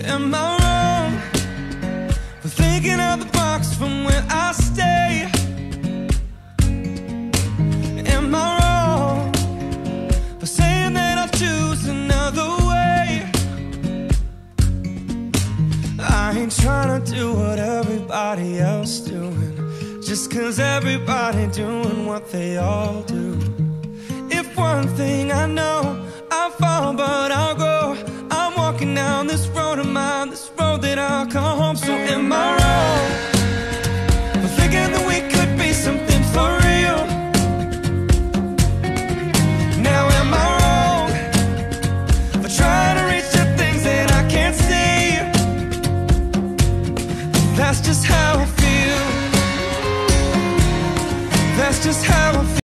Am I wrong for thinking out the box from where I stay? Am I wrong for saying that I'll choose another way? I ain't trying to do what everybody else doing, just 'cause everybody doing what they all do. If one thing I know, I'll fall but I'll grow. I'm walking down this road of mine, this road that I'll call home. So am I wrong for thinking that we could be something for real? Now am I wrong for trying to reach the things that I can't see? That's just how I feel.